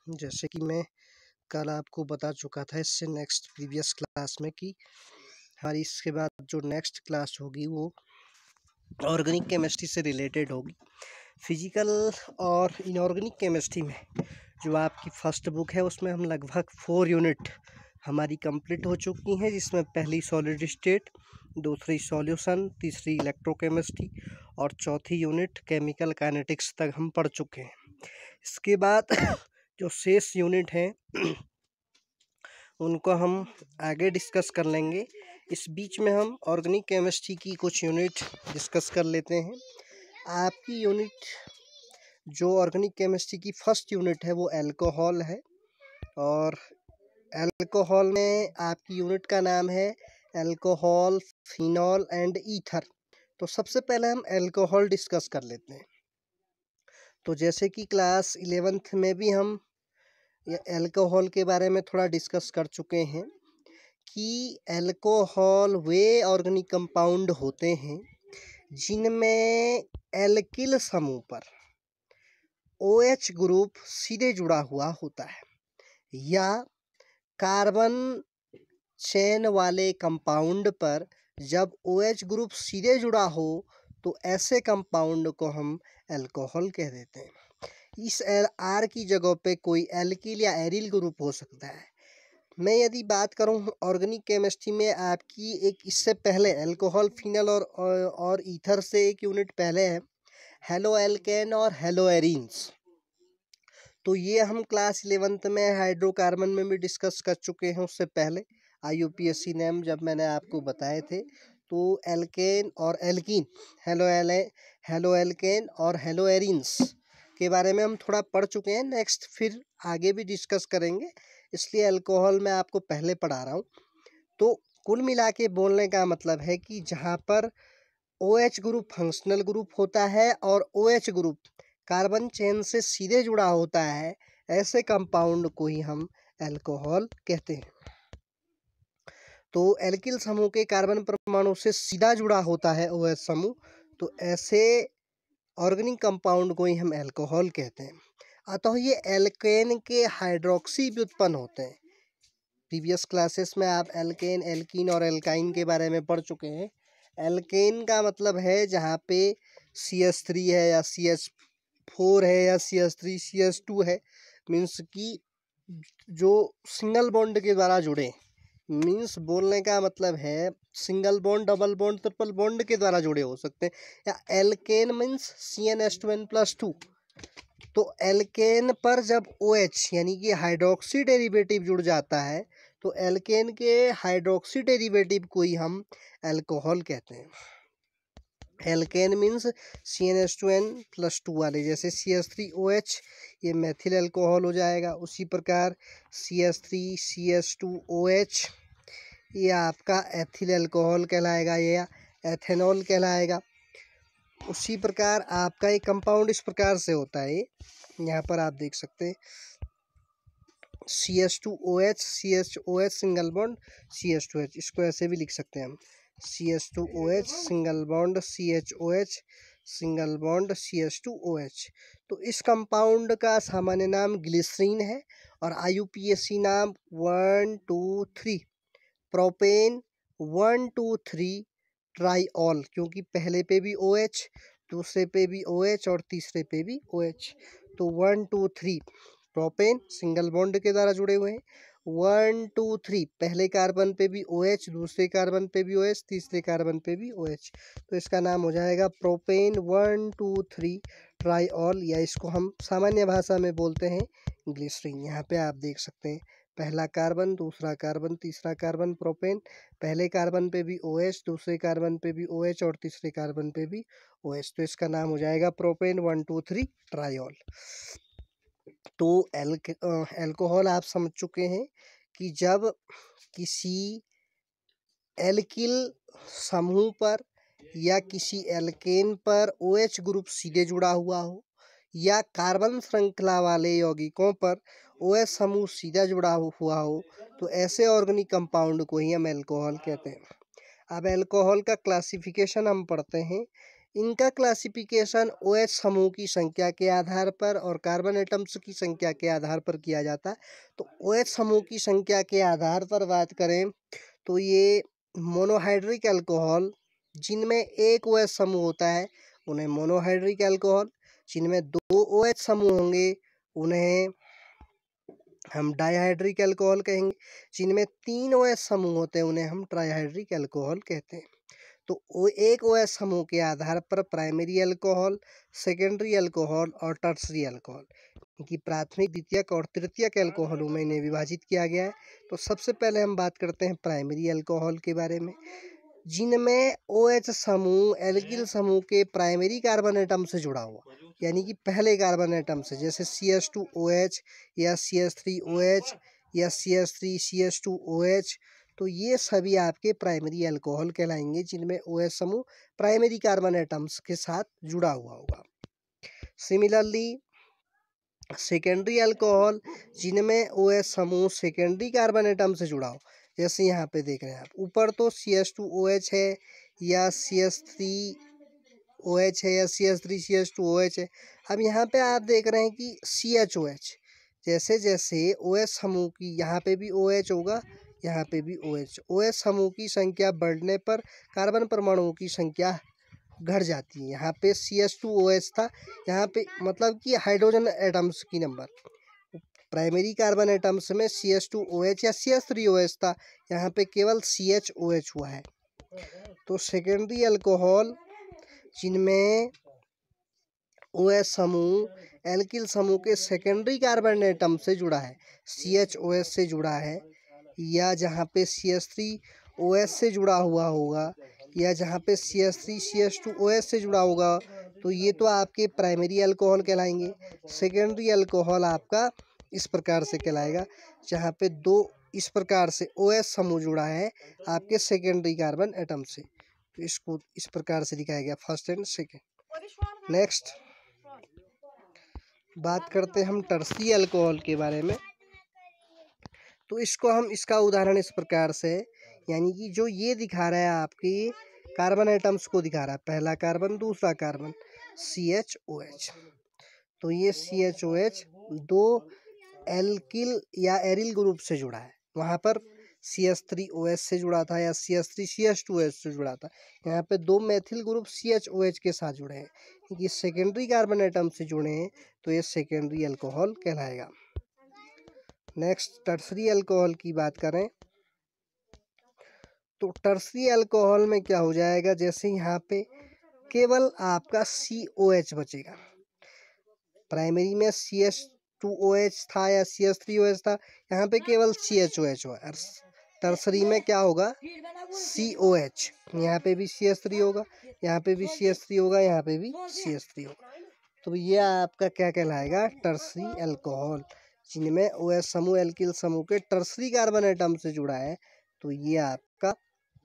जैसे कि मैं कल आपको बता चुका था इससे नेक्स्ट प्रीवियस क्लास में कि हमारी इसके बाद जो नेक्स्ट क्लास होगी वो ऑर्गेनिक केमिस्ट्री से रिलेटेड होगी। फिजिकल और इनऑर्गेनिक केमिस्ट्री में जो आपकी फर्स्ट बुक है उसमें हम लगभग 4 यूनिट हमारी कंप्लीट हो चुकी हैं, जिसमें पहली सॉलिड स्टेट, दूसरी सॉल्यूशन, तीसरी इलेक्ट्रोकेमिस्ट्री और चौथी यूनिट केमिकल काइनेटिक्स तक हम पढ़ चुके हैं। इसके बाद जो शेष यूनिट हैं उनको हम आगे डिस्कस कर लेंगे। इस बीच में हम ऑर्गेनिक केमिस्ट्री की कुछ यूनिट डिस्कस कर लेते हैं। आपकी यूनिट जो ऑर्गेनिक केमिस्ट्री की फर्स्ट यूनिट है वो अल्कोहल है, और अल्कोहल में आपकी यूनिट का नाम है अल्कोहल, फिनॉल एंड ईथर। तो सबसे पहले हम अल्कोहल डिस्कस कर लेते हैं। तो जैसे कि क्लास 11th में भी हम अल्कोहल के बारे में थोड़ा डिस्कस कर चुके हैं कि अल्कोहल वे ऑर्गेनिक कंपाउंड होते हैं जिनमें एल्किल समूह पर OH ग्रुप सीधे जुड़ा हुआ होता है, या कार्बन चेन वाले कंपाउंड पर जब OH ग्रुप सीधे जुड़ा हो तो ऐसे कंपाउंड को हम अल्कोहल कह देते हैं। इस R की जगह पे कोई एल्किल या एरिल ग्रुप हो सकता है। मैं यदि बात करूं ऑर्गेनिक केमिस्ट्री में आपकी एक इससे पहले अल्कोहल, फिनल और ईथर से एक यूनिट पहले है हेलो एल्केन और हेलो एरीन्स। तो ये हम क्लास 11th में हाइड्रोकार्बन में भी डिस्कस कर चुके हैं। उससे पहले IUPAC नेम जब मैंने आपको बताए थे तो एल्केन और एल्कीन, हेलो एल्केन और हेलो एरीन्स के बारे में हम थोड़ा पढ़ चुके हैं। नेक्स्ट फिर आगे भी डिस्कस करेंगे, इसलिए अल्कोहल मैं आपको पहले पढ़ा रहा हूँ। तो कुल मिला के बोलने का मतलब है कि जहाँ पर OH ग्रुप फंक्शनल ग्रुप होता है और OH ग्रुप कार्बन चेन से सीधे जुड़ा होता है, ऐसे कंपाउंड को ही हम अल्कोहल कहते हैं। तो एल्किल समूह के कार्बन परमाणु से सीधा जुड़ा होता है OH समूह, तो ऐसे ऑर्गेनिक कंपाउंड को ही हम अल्कोहल कहते हैं। अतः ये एल्केन के हाइड्रोक्सी भी उत्पन्न होते हैं। प्रीवियस क्लासेस में आप एल्केन, एल्कीन और एल्काइन के बारे में पढ़ चुके हैं। एल्केन का मतलब है जहाँ पे CH3 है या CH4 है या CH3 CH2 है, मीन्स कि जो सिंगल बॉन्ड के द्वारा जुड़े, मीन्स बोलने का मतलब है single bond, double bond, triple bond के द्वारा जुड़े हो सकते हैं। या एल्केन मीन्स CnH2n+2। तो एल्केन पर जब OH यानी कि हाइड्रोक्सी डेरिवेटिव जुड़ जाता है तो एल्केन के हाइड्रोक्सी डेरिवेटिव को ही हम अल्कोहल कहते हैं। एल्केन मीन्स CnH2n+2 वाले, जैसे CH3OH ये मेथिल अल्कोहल हो जाएगा। उसी प्रकार CH3CH2OH ये आपका एथिल अल्कोहल कहलाएगा या एथेनॉल कहलाएगा। उसी प्रकार आपका एक कंपाउंड इस प्रकार से होता है, यहाँ पर आप देख सकते हैं CH2OH, CHOH single bond CH2H, इसको ऐसे भी लिख सकते हैं हम CH2OH single bond CHOH single bond CH2OH। तो इस कंपाउंड का सामान्य नाम ग्लिसरीन है और IUPAC नाम 1 2 3 प्रोपेन 1 2 3 ट्राईऑल, क्योंकि पहले पे भी OH, दूसरे पे भी OH और तीसरे पे भी OH। तो 1 2 3 प्रोपेन सिंगल बॉन्ड के द्वारा जुड़े हुए हैं। 1 2 3 पहले कार्बन पे भी OH, दूसरे कार्बन पे भी OH, तीसरे कार्बन पे भी OH। तो इसका नाम हो जाएगा प्रोपेन 1 2 3 ट्राईऑल, या इसको हम सामान्य भाषा में बोलते हैं ग्लिसरीन। यहाँ पे आप देख सकते हैं पहला कार्बन, दूसरा कार्बन, तीसरा कार्बन प्रोपेन, पहले कार्बन पे भी OH, दूसरे कार्बन पे भी OH और तीसरे कार्बन पे भी OH। तो इसका नाम हो जाएगा प्रोपेन 1 2 3 ट्राईऑल। तो अल्कोहल आप समझ चुके हैं कि जब किसी एल्किल समूह पर या किसी एल्केन पर OH ग्रुप सीधे जुड़ा हुआ हो या कार्बन श्रृंखला वाले यौगिकों पर OH समूह सीधा जुड़ा हुआ हो, तो ऐसे ऑर्गेनिक कंपाउंड को ही हम अल्कोहल कहते हैं। अब अल्कोहल का क्लासिफिकेशन हम पढ़ते हैं। इनका क्लासिफिकेशन OH समूह की संख्या के आधार पर और कार्बन एटम्स की संख्या के आधार पर किया जाता है। तो OH समूह की संख्या के आधार पर बात करें तो ये मोनोहाइड्रिक अल्कोहल जिनमें एक OH समूह होता है उन्हें मोनोहाइड्रिक अल्कोहल, जिनमें 2 OH समूह होंगे उन्हें हम डाइहाइड्रिक अल्कोहल कहेंगे, जिनमें 3 OH समूह होते हैं उन्हें हम ट्राइहाइड्रिक अल्कोहल कहते हैं। तो एक OH समूह के आधार पर प्राइमरी अल्कोहल, सेकेंडरी अल्कोहल और टर्सरी अल्कोहल कि प्राथमिक, द्वितीयक और तृतीयक अल्कोहलों में इन्हें विभाजित किया गया है। तो सबसे पहले हम बात करते हैं प्राइमरी अल्कोहल के बारे में, जिनमें OH समूह एल्किल समूह के प्राइमरी कार्बन एटम से जुड़ा हुआ, यानी कि पहले कार्बन एटम से, जैसे CH2OH या CH3OH या CH3CH2OH, तो ये सभी आपके प्राइमरी अल्कोहल कहलाएंगे जिनमें OH समूह प्राइमरी कार्बन एटम्स के साथ जुड़ा हुआ होगा। सिमिलरली सेकेंडरी अल्कोहल जिनमें OH समूह सेकेंडरी कार्बन एटम से जुड़ा हो, जैसे यहाँ पे देख रहे हैं आप, ऊपर तो CH2OH है या CH3OH है या CH3CH2OH है। अब यहाँ पे आप देख रहे हैं कि CHOH, जैसे जैसे OH समूह की, यहाँ पे भी OH होगा, यहाँ पे भी OH समूह की संख्या बढ़ने पर कार्बन परमाणुओं की संख्या घट जाती है। यहाँ पे CH2OH था, यहाँ पे मतलब कि हाइड्रोजन एटम्स की नंबर, प्राइमरी कार्बन एटम्स में CH2OH या CH3OH था, यहाँ पे केवल CHOH हुआ है। तो सेकेंडरी अल्कोहल जिनमें OH समूह एल्किल समूह के सेकेंडरी कार्बन एटम से जुड़ा है, CHOH से जुड़ा है, या जहाँ पे CH3OH से जुड़ा हुआ होगा, या जहाँ पे CH3CH2OH से जुड़ा होगा, तो ये तो आपके प्राइमरी अल्कोहल कहलाएंगे। सेकेंडरी अल्कोहल आपका इस प्रकार से कहलाएगा, जहाँ पे 2 इस प्रकार से OH समूह जुड़ा है आपके सेकेंडरी कार्बन एटम से, तो इसको इस प्रकार से दिखाया गया, फर्स्ट एंड सेकेंड। नेक्स्ट बात करते हैं हम टर्सरी अल्कोहल के बारे में। तो इसको हम, इसका उदाहरण इस प्रकार से है, यानी कि जो ये दिखा रहा है आपकी कार्बन एटम्स को दिखा रहा है, पहला कार्बन दूसरा कार्बन CHOH, तो ये CHOH 2 एल्किल या एरिल ग्रुप से जुड़ा है, वहाँ पर CH3OH से जुड़ा था या CH3CH2OH से जुड़ा था, यहाँ पे 2 मेथिल ग्रुप CHOH के साथ जुड़े हैं, क्योंकि सेकेंडरी कार्बन एटम से जुड़े हैं, तो ये सेकेंडरी अल्कोहल कहलाएगा। नेक्स्ट टर्सरी अल्कोहल की बात करें तो टर्सरी अल्कोहल में क्या हो जाएगा, जैसे यहाँ पे केवल आपका COH बचेगा, प्राइमरी में CH2OH था या CH3OH था, यहाँ पे केवल CHOH हुआ। टर्सरी में क्या होगा, COH, यहाँ पे भी CH3 होगा, यहाँ पे भी CH3 होगा, यहाँ पे भी CH3 होगा, तो ये आपका क्या कहलाएगा, टर्सरी अल्कोहल, जिनमें OH समूह एल्किल समूह के टर्सरी कार्बन एटम से जुड़ा है। तो ये आपका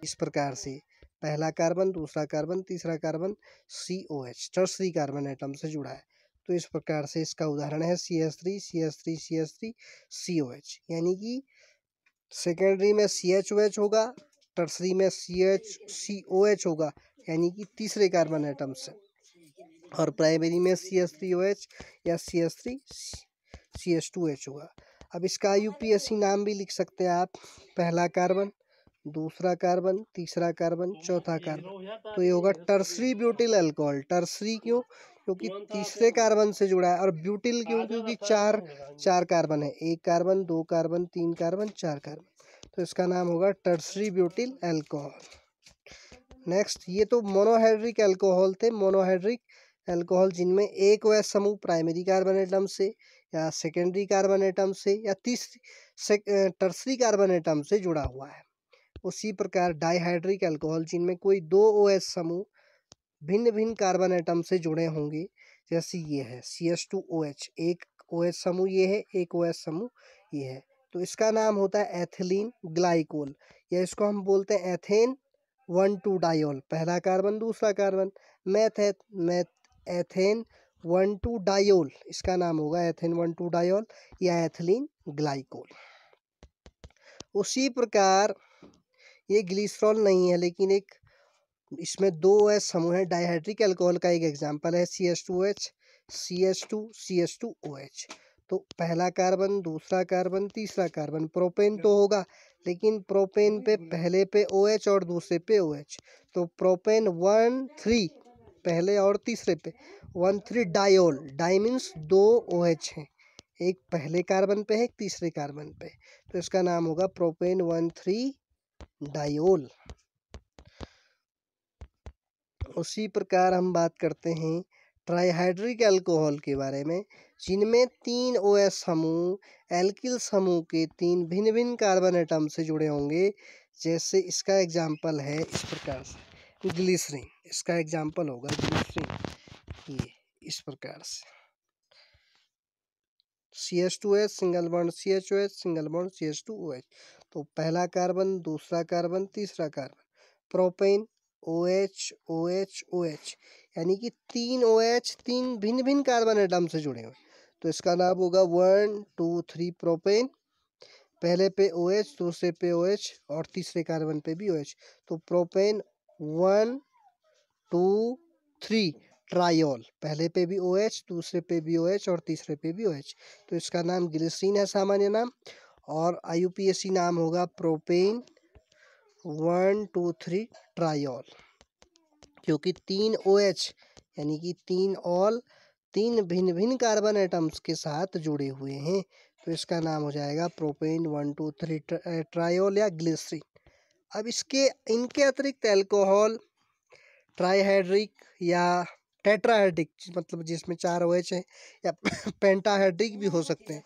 इस प्रकार से पहला कार्बन दूसरा कार्बन तीसरा carbon COH tertiary carbon atom से जुड़ा है, तो इस प्रकार से इसका उदाहरण है CH3 CH3 CH3 COH, यानी कि सेकेंडरी में CHOH होगा, टर्सरी में COH होगा, यानी कि तीसरे कार्बन एटम से, और प्राइमरी में CH3OH या CH3 CH2H होगा। अब इसका UPSC नाम भी लिख सकते हैं आप, पहला कार्बन दूसरा कार्बन तीसरा कार्बन चौथा कार्बन, तो ये होगा टर्सरी ब्यूटिल अल्कोहल। टर्सरी क्यों, क्योंकि तीसरे कार्बन से जुड़ा है, और ब्यूटिल क्यों, क्योंकि चार कार्बन है, एक कार्बन दो कार्बन तीन कार्बन चार कार्बन, तो इसका नाम होगा टर्सरी ब्यूटिल अल्कोहल। नेक्स्ट, ये तो मोनोहाइड्रिक अल्कोहल थे। मोनोहाइड्रिक अल्कोहल जिनमें एक OH समूह प्राइमरी कार्बन एटम से या सेकेंडरी कार्बन एटम से या टर्सरी कार्बन एटम से जुड़ा हुआ है। उसी प्रकार डाइहाइड्रिक अल्कोहल जिनमें कोई 2 OH समूह भिन्न भिन्न कार्बन एटम से जुड़े होंगे, जैसे ये है CH2OH, एक OH समूह ये है, एक OH समूह ये है, तो इसका नाम होता है एथिलीन ग्लाइकोल, या इसको हम बोलते हैं एथेन 1,2 डायोल, पहला कार्बन दूसरा कार्बन, एथेन 1,2 डायोल, इसका नाम होगा एथेन 1,2 डायोल या एथिलीन ग्लाइकोल। उसी प्रकार ये ग्लिसरॉल नहीं है, लेकिन एक इसमें दो OH समूह है। डाइहाइड्रिक अल्कोहल का एक एग्जांपल है CH2OH, CH2, CH2OH। तो पहला कार्बन, दूसरा कार्बन, तीसरा कार्बन, प्रोपेन तो होगा, लेकिन प्रोपेन पे पहले पे OH और दूसरे पे OH, तो प्रोपेन 1,3 पहले और तीसरे पे 1,3 डायोल। डाई मीन्स दो OH हैं, एक पहले कार्बन पे है, एक तीसरे कार्बन पे, तो इसका नाम होगा प्रोपेन 1,3 डायोल। उसी प्रकार हम बात करते हैं ट्राइहाइड्रिक अल्कोहल के बारे में, जिनमें 3 OH समूह एल्किल समूह के 3 भिन्न भिन्न कार्बन एटम से जुड़े होंगे। जैसे इसका एग्जाम्पल है इस प्रकार से ग्लिसरीन, इसका एग्जाम्पल होगा ग्लिसरीन, ये इस प्रकार से CH2OH single bond CHOH single bond CH2OH। तो पहला कार्बन, दूसरा कार्बन, तीसरा carbon, propane OH OH OH, यानी कि 3 OH 3 भिन्न भिन्न कार्बन एटम से जुड़े हुए, तो इसका नाम होगा 1 2 3 प्रोपेन। पहले पे OH, दूसरे पे OH और तीसरे कार्बन पे भी OH, तो प्रोपेन 1 2 3 ट्रायोल। पहले पे भी OH, दूसरे पे भी OH और तीसरे पे भी OH, तो इसका नाम ग्लिसरीन है सामान्य नाम, और IUPAC नाम होगा प्रोपेन 1 2 3 ट्रायोल, क्योंकि 3 OH यानी कि 3 ऑल 3 भिन्न भिन्न कार्बन एटम्स के साथ जुड़े हुए हैं, तो इसका नाम हो जाएगा प्रोपेन 1 2 3 ट्रायोल या ग्लिसरीन। अब इनके अतिरिक्त अल्कोहल ट्राइहाइड्रिक या टेट्राहाइड्रिक, मतलब जिसमें 4 OH हैं, या पेंटाहाइड्रिक भी हो सकते हैं।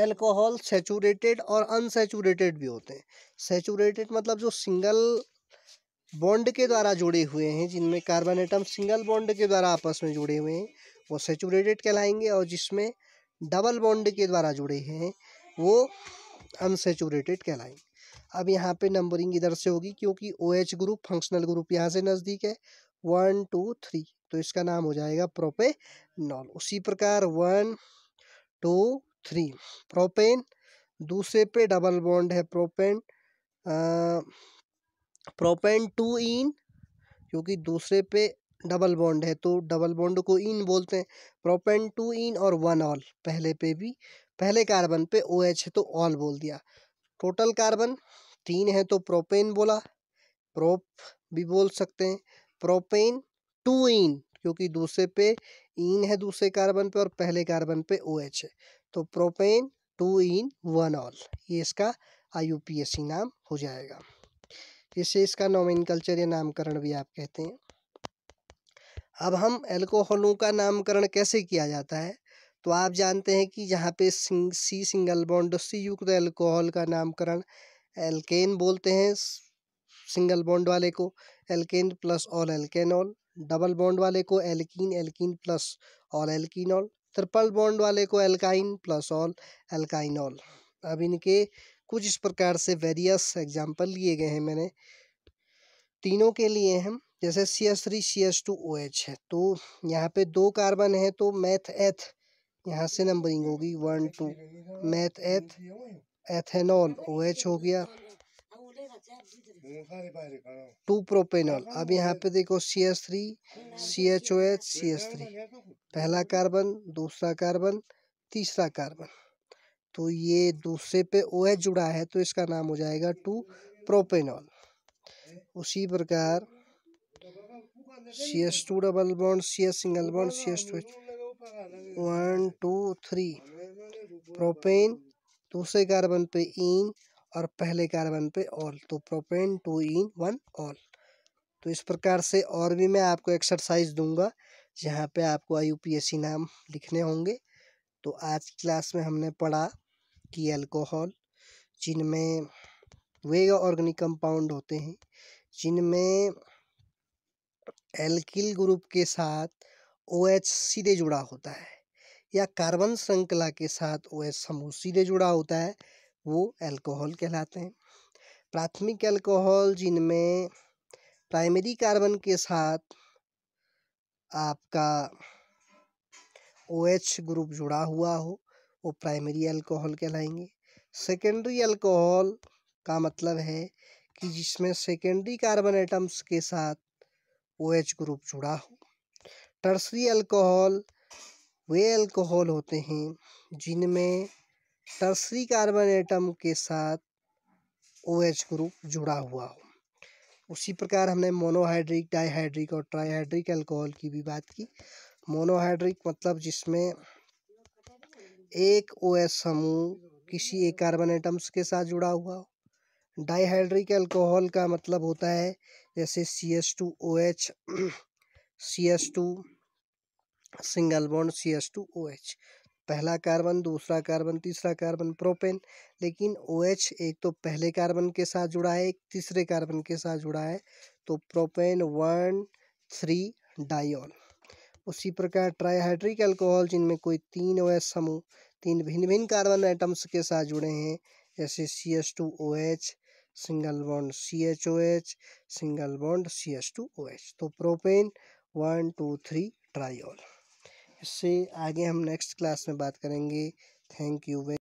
अल्कोहल सैचुरेटेड और अनसैचुरेटेड भी होते हैं। सैचुरेटेड मतलब जो सिंगल बॉन्ड के द्वारा जुड़े हुए हैं, जिनमें कार्बन एटम सिंगल बॉन्ड के द्वारा आपस में जुड़े हुए हैं, वो सैचुरेटेड कहलाएंगे, और जिसमें डबल बॉन्ड के द्वारा जुड़े हैं वो अनसैचुरेटेड कहलाएंगे। अब यहाँ पे नंबरिंग इधर से होगी, क्योंकि OH ग्रुप फंक्शनल ग्रुप यहाँ से नज़दीक है, 1 2 3, तो इसका नाम हो जाएगा प्रोपेनॉल। उसी प्रकार 1 2 3 प्रोपेन, दूसरे पे डबल बॉन्ड है प्रोपेन, प्रोपेन 2 इन, क्योंकि दूसरे पे डबल बॉन्ड है तो डबल बॉन्ड को इन बोलते हैं। प्रोपेन 2 इन और 1 ऑल, पहले पे भी पहले कार्बन पे OH है तो ऑल बोल दिया। टोटल कार्बन 3 है तो प्रोपेन बोला, प्रोप भी बोल सकते हैं। प्रोपेन 2 इन, क्योंकि दूसरे पे इन है दूसरे कार्बन पे और पहले कार्बन पे OH है, तो प्रोपेन 2 इन 1 ऑल, ये इसका IUPAC नाम हो जाएगा। इसे इसका नोमेनकल्चर या नामकरण भी आप कहते हैं। अब हम अल्कोहलों का नामकरण कैसे किया जाता है, तो आप जानते हैं कि जहाँ पे सी सिंगल बॉन्ड सी युक्त अल्कोहल का नामकरण एल्केन बोलते हैं, सिंगल बॉन्ड वाले को alkane plus ol alkanol, double bond वाले को alkene alkene plus ol alkenol, triple bond वाले को एल्काइन प्लस ऑल एल्काइनॉल। अब इनके कुछ इस प्रकार से वेरियस एग्जाम्पल लिए गए हैं मैंने, तीनों के लिए हम, जैसे CH3 CH2OH है, तो यहाँ पे 2 कार्बन है तो मैथ एथ, यहाँ से नंबरिंग होगी 1 2, मैथ एथ एथेनॉल OH हो गया, 2 प्रोपेनॉल। अब यहाँ पे देखो CH3 CHOH CH3, पहला कार्बन, दूसरा कार्बन, तीसरा कार्बन, तो ये दूसरे पे OH जुड़ा है तो इसका नाम हो जाएगा 2 प्रोपेनॉल। उसी प्रकार CH2 double bond CH single bond CH2H 1 2 3 propane, दूसरे कार्बन पे इन और पहले कार्बन पे ऑल, तो प्रोपेन 2 इन 1 ऑल। तो इस प्रकार से और भी मैं आपको एक्सरसाइज दूंगा जहाँ पे आपको IUPAC नाम लिखने होंगे। तो आज की क्लास में हमने पढ़ा कि अल्कोहल, जिनमें वे ऑर्गेनिक कंपाउंड होते हैं जिनमें एल्किल ग्रुप के साथ OH सीधे जुड़ा होता है, या कार्बन श्रृंखला के साथ OH समूह सीधे जुड़ा होता है, वो अल्कोहल कहलाते हैं। प्राथमिक अल्कोहल, जिनमें प्राइमरी कार्बन के साथ आपका OH ग्रुप जुड़ा हुआ हो, वो प्राइमरी अल्कोहल कहलाएंगे। सेकेंडरी अल्कोहल का मतलब है कि जिसमें सेकेंडरी कार्बन एटम्स के साथ OH ग्रुप जुड़ा हो। टर्सरी अल्कोहल वे अल्कोहल होते हैं जिनमें टर्सरी कार्बन एटम के साथ OH ग्रुप जुड़ा हुआ हो। उसी प्रकार हमने मोनोहाइड्रिक, डाइहाइड्रिक और ट्राइहाइड्रिक अल्कोहल की भी बात की। मोनोहाइड्रिक मतलब जिसमें एक OH समूह किसी एक कार्बन एटम्स के साथ जुड़ा हुआ हो। डाइहाइड्रिक अल्कोहल का मतलब होता है जैसे CH2OH, CH2 single bond CH2OH, पहला कार्बन, दूसरा कार्बन, तीसरा कार्बन, प्रोपेन। लेकिन OH एक तो पहले कार्बन के साथ जुड़ा है, एक तीसरे कार्बन के साथ जुड़ा है, तो प्रोपेन 1,3 डाइऑल। उसी प्रकार ट्राइहाइड्रिक अल्कोहल जिनमें कोई 3 OH समूह 3 भिन्न भिन्न कार्बन एटम्स के साथ जुड़े हैं, जैसे CH2OH, single bond CHOH, single bond CH2OH, तो प्रोपेन 1, 2, 3 ट्राइऑल। इससे आगे हम नेक्स्ट क्लास में बात करेंगे। Thank you.